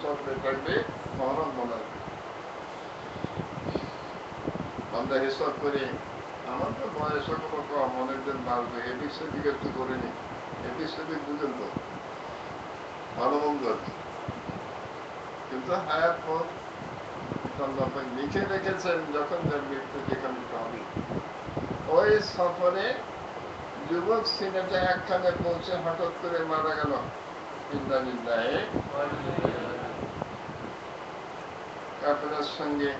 চলতে থাকবে, মহরম মনে। আমরা হিসাব করি আমার তো বয়স এখনো কম, অনেকদিন বাড়বে, এদিক সেদিক একটু করিনি, এদিক সেদিক বুঝেন তো, ভালো মন্দ আর কি। কিন্তু হায়াত পথ লিখে রেখেছেন যখন যার মৃত্যু যেখানে হবে। ওই সফরে যুবক ছেলেটা একখানে পৌঁছে হঠাৎ করে মারা গেল। কাপড়ের সঙ্গে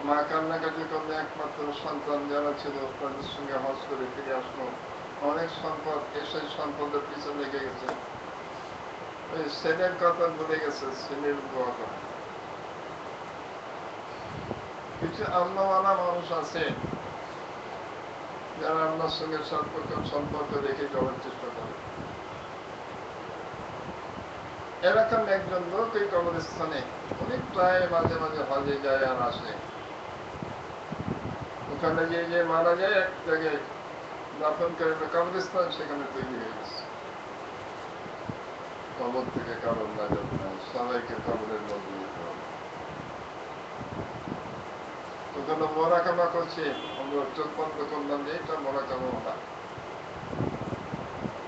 মা কান্নাকাটি করলে, একমাত্র সন্তান যারা ছিল তাদের সঙ্গে হজ করে ফিরে আসলো। অনেক সম্পদ, এসে সম্পদের পিছনে লেগে গেছে। ওই ছেলের কথা ভুলে গেছে, ছেলের দোয়া করে। কিছু আল্লাহওয়ালা মানুষ আছে যারা আল্লাহর সঙ্গে সম্পর্ক রেখে চলার চেষ্টা করে। এরকম একজন লোক এই কবরস্থানে, উনি প্রায় মাঝে মাঝে হজে যায় আর আসে। ওখানে যে মারা যায় এক জায়গায় দাফন করে কবরস্থান সেখানে তৈরি হয়ে গেছে। কবর থেকে কারণ নাজাত নাই, সবাইকে কবরের মধ্যে যেতে হবে। ওখানে মোরাকামা করছে, আমরা চোখ বন্ধ করলাম যে এটা মোরাকামা না,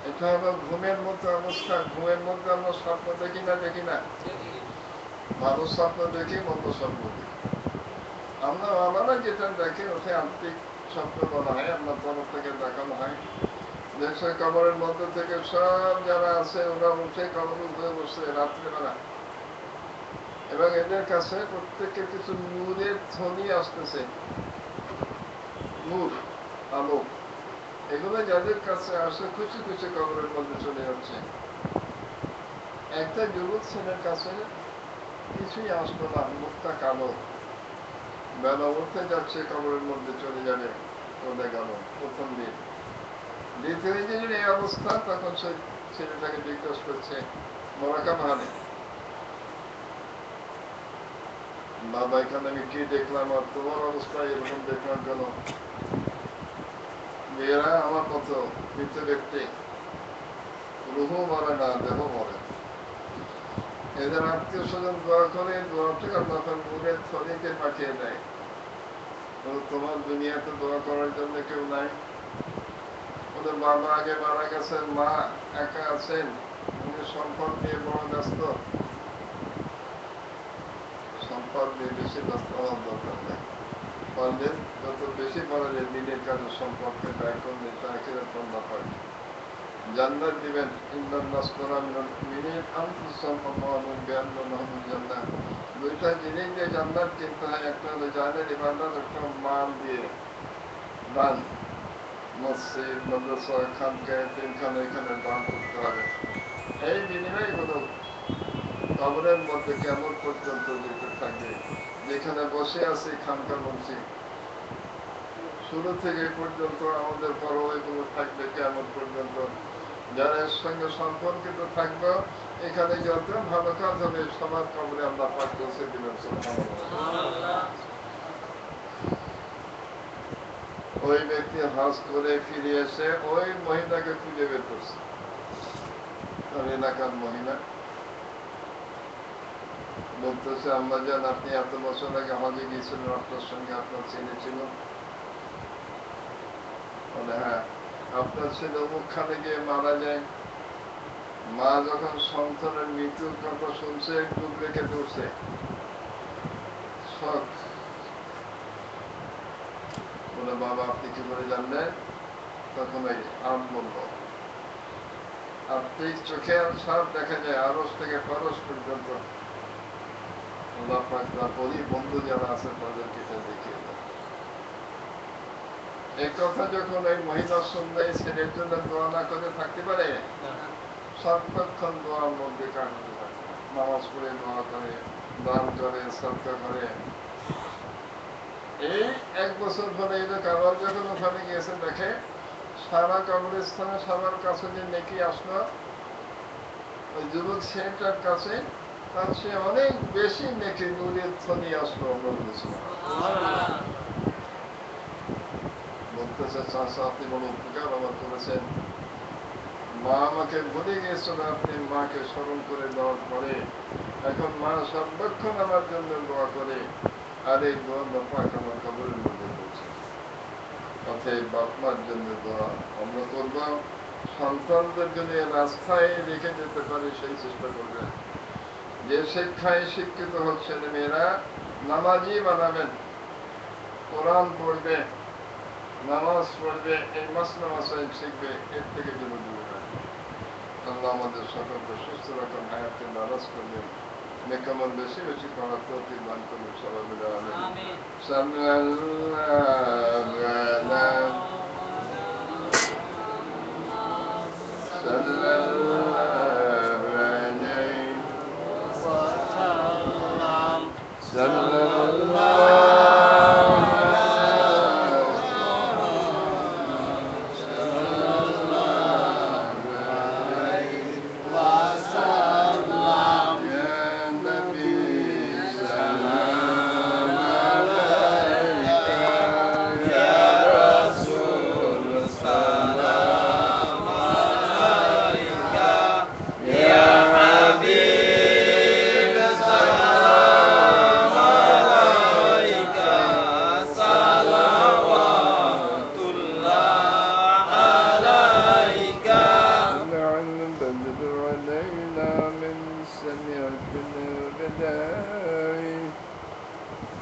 এটা হলো ঘুমের মধ্যে অবস্থা। ঘুমের মধ্যে আমরা স্বপ্ন দেখি না, দেখি না, ভালো স্বপ্ন দেখি, মন্দ স্বপ্ন দেখি। আমরা যেটা দেখি ওঠে আত্মিক স্বপ্ন বলা হয়, আমরা তরফ থেকে দেখানো হয়। দেখছে কবরের মধ্যে থেকে সব যারা আছে ওরা উঠে কবর উঠে বসছে রাত্রিবেলা, এবং এদের কাছে প্রত্যেকের কিছু নূরের ধ্বনি আসতেছে, নূর, আলো। এগুলো যাদের কাছে আসে খুশি খুশি কবরের মধ্যে চলে যাচ্ছে। একটা যুবক ছেলের কাছে কিছুই আসলো না, মুখটা কালো, বেলা উঠতে যাচ্ছে, কবরের মধ্যে চলে যাবে, চলে গেল। প্রথম দিন, দ্বিতীয় দিনের এই অবস্থা, তখন সে ছেলেটাকে জিজ্ঞাসা করছে, মোরাকামা হানে বাবা, এখানে আমি কি দেখলাম, আর তোমার অবস্থা এরকম দেখলাম কেন? মেয়েরা আমার মতো মৃত ব্যক্তি, রুহু মরে না, দেহ মরে। এদের আত্মীয় স্বজন দোয়া করে, দোয়াটা আল্লাহ নূরের থলিতে পাঠিয়ে দেয়। তোমার দুনিয়াতে দোয়া করার জন্য কেউ নাই। ওদের বাবা আগে মারা গেছেন, মা একা আছেন, উনি সম্পদ নিয়ে বড় ব্যস্ত। সম্পদ নিয়ে বেশি ব্যস্ত হওয়ার দরকার নেই। পারলেন যত বেশি পারা যায় দিনের কাজে সম্পর্কে ব্যয় করলে তাকে না পায়, জান্নাত দিবেন। দুইটা জিনিস দিয়ে জান্নাত কিনতে হয়, একটা হলো জানের ইবাদত, একটা মাল দিয়ে দান। মসজিদ, মাদ্রাসা, খানকায়, তিনখানে এখানে দান করতে হবে। এই বিনিময়ে গুলো কবরের মধ্যে কেমন পর্যন্ত দিতে থাকবে। যেখানে বসে আছি খানকা মসজিদ, শুরু থেকে পর্যন্ত আমাদের পরবর্তীগুলো থাকবে কেমন পর্যন্ত। যারা এর সঙ্গে সম্পর্কিত থাকবে, এখানে যত ভালো কাজ হবে সবার কবরে আল্লাহ পাক পৌঁছে দিবেন। ওই ব্যক্তি হজ করে ফিরে এসে ওই মহিলাকে খুঁজে বের করছে, এলাকার মহিলা। বলতেছে, আমরা যান আপনি এত বছর আগে হজে গিয়েছিলেন, আপনার সঙ্গে আপনার ছেলে ছিল। বলে হ্যাঁ। আপনার ছেলে অমুকখানে গিয়ে মারা যায়। মা যখন সন্তানের মৃত্যুর কথা শুনছে, বুক রেখে দৌড়ছে, শখ। বলে বাবা আপনি কি করে জানলেন? তখন এই আম বলল, আপনি চোখে সব দেখা যায়, আরস থেকে পারস পর্যন্ত আল্লাহ পাক তার বন্ধু যারা আছে তাদেরকে দেখিয়ে দেয়। এই কথা যখন এই মহিলা শুনলে, ছেলের জন্য দোয়া না করে থাকতে পারে? সর্বক্ষণ দোয়ার মধ্যে কাটাতে থাকে, নামাজ পড়ে দোয়া করে, দান করে, সদকা করে। এই 1 বছর পরে এই লোক আবার যখন ওখানে গিয়েছে, দেখে সারা কবরস্থানে সবার কাছে যে নেকি আসলো, ওই যুবক ছেলেটার কাছে তার সে অনেক বেশি নেকি নূরের থলি আসলো। বলতেছে, চাষা আপনি বড় উপকার আমার করেছেন, মা আমাকে ভুলে গিয়েছিল, আপনি মাকে স্মরণ করে দেওয়ার পরে এখন মা সর্বক্ষণ আমার জন্য দোয়া করে, আর এই দোয়া পাক আমার কবরের মধ্যে পৌঁছে। অতএব বাপ মার জন্য দোয়া আমরা করব, সন্তানদের জন্য রাস্তায় রেখে যেতে পারে সেই চেষ্টা করবেন। যে শিক্ষায় শিক্ষিত হচ্ছেন মেয়েরা নামাজি বানাবেন, কোরআন পড়বে, নামাজ পড়বে, এই মাসলা মাসাইল শিখবে, এর থেকে যেন দূরে রাখবে। আল্লাহ আমাদের সকলকে সুস্থ রাখুন, হায়াতকে নারাজ করবেন, নেকামল বেশি বেশি করার তৌফিক দান করুন। সবাই মিলে আমিন। সাল্লাল্লাহু আলা সাল্লাল্লাহু আলাইহি ওয়াসাল্লাম।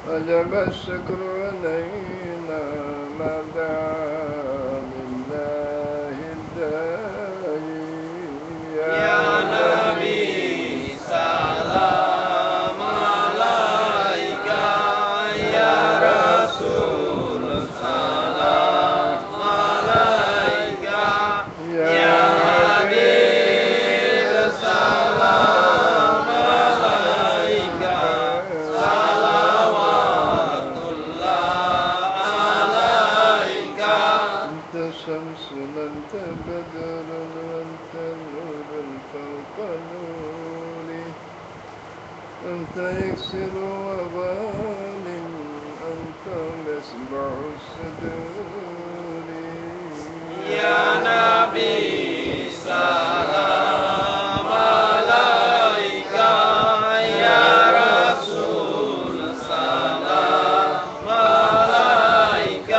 وجب الشكر علينا ما دعا لله الداعي. يا نبي سلام عليك، يا رسول سلام عليك، يا حبيب سلام عليك، صلوات الله عليك. أنت شمس أنت بدر أنت نور فوق نوري، أنت يكسر وبال أنت مسمع الصدور. يا نبي سلام عليك، يا رسول سلام عليك،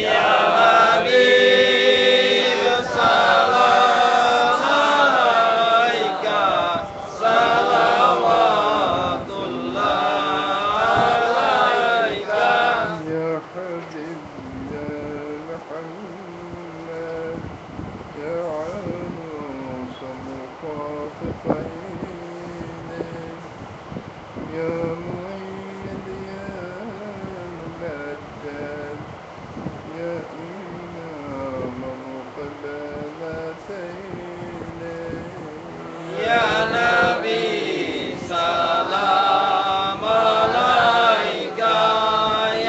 يا حبيب سلام عليك، صلوات الله عليك. يا حبيب يا محمد يا عروس المخاطبين، يا مؤيد يا مبدل يا إمام مقبلتين. يا نبي سلام عليك،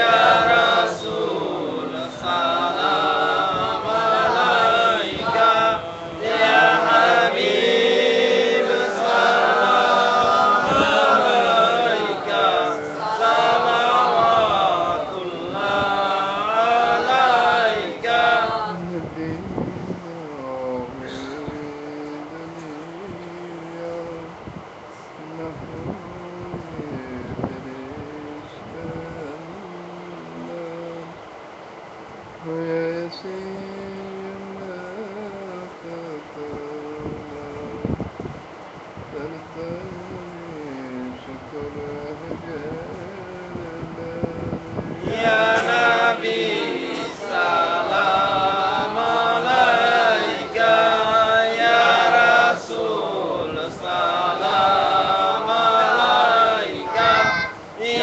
يا رسول سلام عليك، يا حبيب سلام عليك، صلوات الله عليك. يا نبي سلام عليك، يا رسول سلام عليك،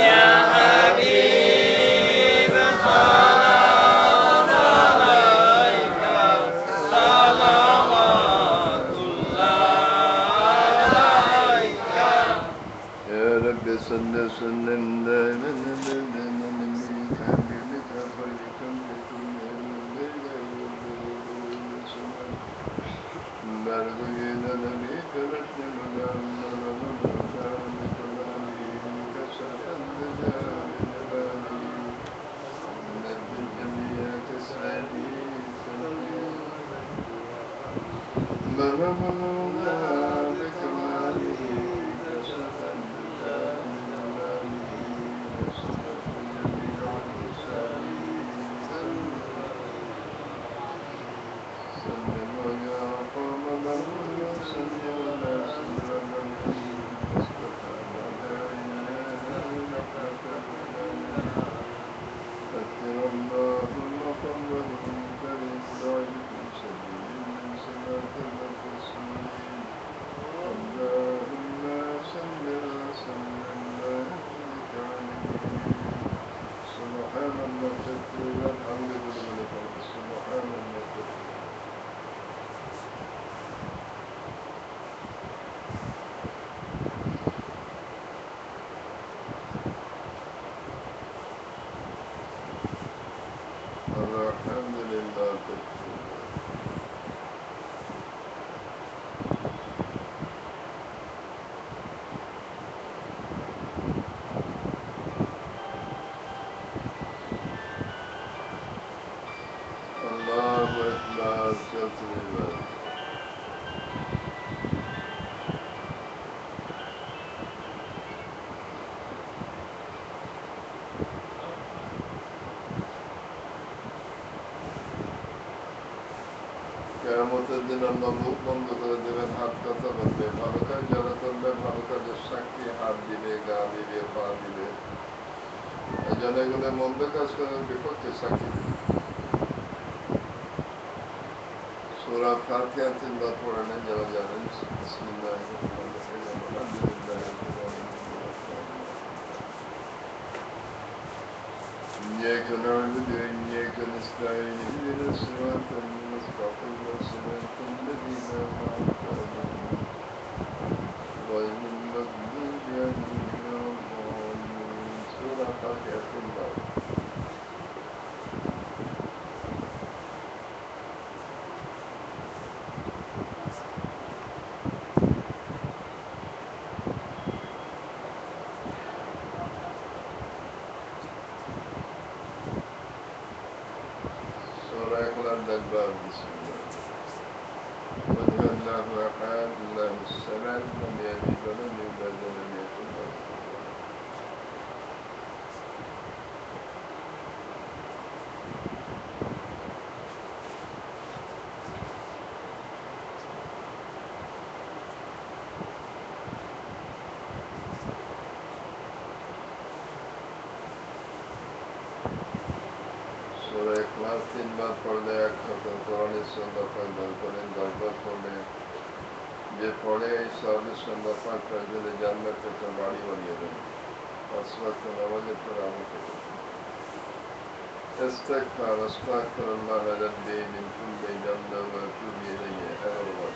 يا حبيب سلام عليك، صلوات الله عليك. يا رب صل وسلم دائما من بلغنا بكماله كشفا بجاه جلاله نسبة جميع لسانه سلم ويا قوم من يصلي على سلم الذي مصطفى داعيا رحمة للعالمين أكثر اللهم قبله كريم ضعيف شديد من صلاة التسليم اللهم صل وسلم وبارك عليه سبحان الله تكبيرا الحمد لله سبحان الله تكبيرا الحمد لله تكبيرا الله أكبر تكبيرا কিয়ামতের দিন আল্লাহ মুখ বন্ধ করে দেবেন, হাত কথা বলবে, ভালো কাজ যারা করবে ভালো কাজের সাক্ষী হাত দিবে, গা দিবে, পা দিবে, যারা এগুলো মন্দ কাজ করার বিপক্ষে সাক্ষী দিবে। সূরা ফাতিহা তিনবার পড়ে নেন যারা জানেন। বিসমিল্লাহির রহমানির রহিম আলহামদুলিল্লাহি রাব্বিল আলামিন إياك نعبد وإياك نستعين اهدنا الصراط المستقيم صراط الذين أنعمت عليهم غير المغضوب عليهم ولا الضالين سورة فاتحة الله سورة إخلاص الباب بسم الله قل هو الله أحد الله الصمد لم يلد ولم يولد ولم يكن له সূরা ইখলাস তিনবার পড়লে এক খতম কোরআনের সুন্নাহ পাক দান করেন, 10 বার পড়লে যে পড়ে এই সাহাবীর সুন্নাহ পাক তাদের জান্নাতে একটা বাড়ি বানিয়ে দেন। 5 ওয়াক্ত নামাজের পর আমল করুন। استغفر استغفر الله ربي من كل ذنب واتوب اليه 11 বার।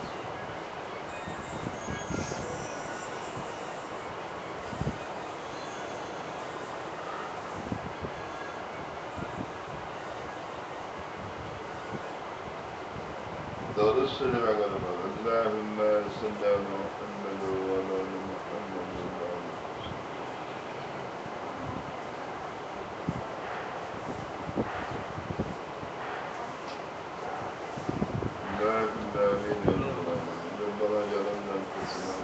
درس شريف 11 বার। اللهم صل على محمد وعلى ال محمد وبارك اللهم امين يا رب العالمين. ربنا ظلمنا انفسنا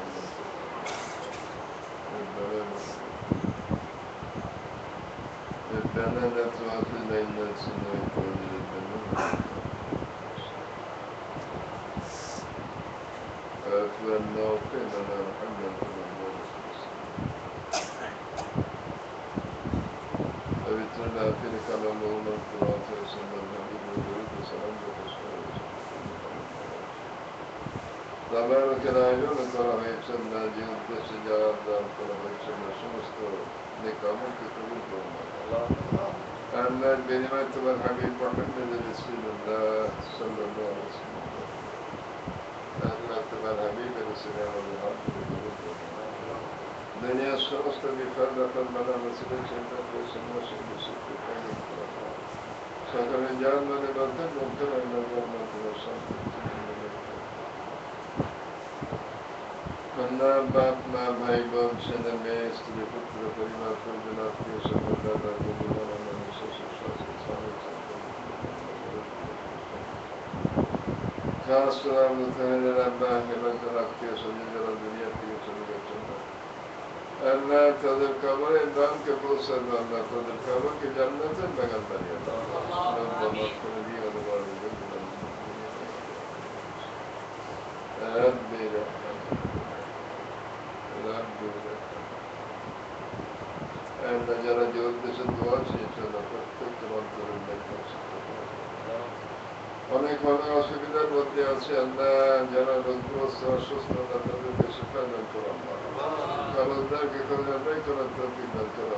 ربنا لا تؤاخذنا ان نسينا وأخطأنا واعف عنا واغفر لنا وارحمنا كما أبتنا في الكلام والقرآن وسنة النبي والدرود وسلام الرسول تبارك العيون করা হয়েছে না যে উদ্দেশ্যে যারা দান করা হয়েছে না সমস্ত নেক আমলকে কবুল করুন আল্লাহর বিনিময়ে তোমার হাবিব মুহাম্মদ রাসূলুল্লাহ সাল্লাল্লাহু আলাইহি ওয়াসাল্লাম আল্লাহ তোমার হাবিবের রাসূল আমাদের হাতকে কবুল করুন। দুনিয়ার সমস্ত বিপদ আপদ বাধা মুসিবত চিন্তা পরিশ্রম সুখ সকলে জাহান্নামে বাঁধন মুক্ত আল্লাহ জান্নাতের শান্তি বাপ মা ভাই বোন ছেলে মেয়ে স্ত্রী পুত্র পরিবার পরিজন আত্মীয় স্বজন দাদা দিদি নানা নানি শ্বশুর শাশুড়ি স্বামী খাস করে আবু তাহেরের আব্বা হেবাদের আত্মীয় স্বজন যারা দুনিয়া থেকে চলে গেছেন আল্লাহ তাদের কবরের দামকে পৌঁছে দাও আল্লাহ তাদের কবরকে জান্নাতের বাগান বানিয়ে দাও রব্বা মাগফির লি ওয়া লিওয়ালিদাইয়া ربي আল্লাহ যারা জোর দেশে দোয়া চেয়েছিল প্রত্যেককে অন্তরের লেখা অনেক অনেক অসুবিধার মধ্যে আছে আল্লাহ যারা রোগগ্রস্ত অসুস্থ আল্লাহ তাদেরকে শিক্ষা দান করো কারণদারকে কল্যাণাই করার তৌফিক দান করো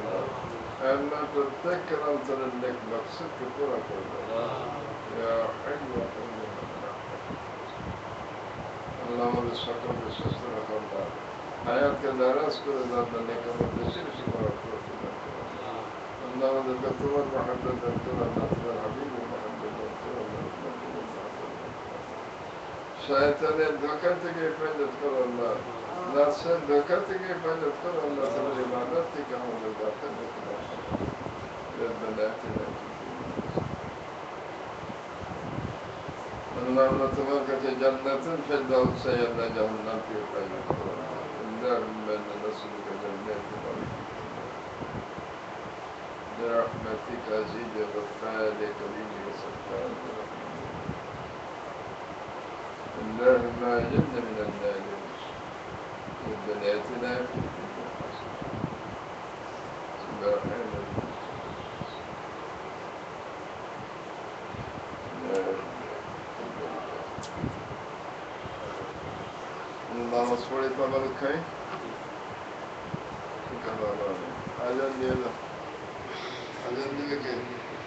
আল্লাহ প্রত্যেকের অন্তরের নেক মাকসুদকে পুরা করে দাও ইয়া হাইয়্যু ইয়া কাইয়্যুম আল্লাহ আমাদের সকলকে সুস্থ রাখো আল্লাহ হায়াতকে দারাজ করে দাও আল্লাহ নেক আমল বেশি বেশি করার তৌফিক দান করো আল্লাহ আমাদেরকে তোমার মহব্বত দান করো আল্লাহ তোমার হাবিবের মহব্বত দান করো আল্লাহ শয়তানের ধোঁকা থেকে হেফাজত করো আল্লাহ নাফসের ধোঁকা থেকে হেফাজত করো আল্লাহ তোমার ইবাদত থেকে আমাদের গাফিল রেখে দাও ربنا آتنا في الدنيا আল্লাহ আমরা তোমার কাছে জান্নাতুল ফেরদাউস চাই আল্লাহ জাহান্নাম থেকে হেফাজত করো اللهم إنا نسألك جنات برحمتك عزيز غفار كريم ستار اللهم أجرنا من النار ربنا آتنا في الدنيا حسنة سبحان الله নামাজ পড়ে পাবার খাই আজান দিয়ে দাও আজান দিবে কে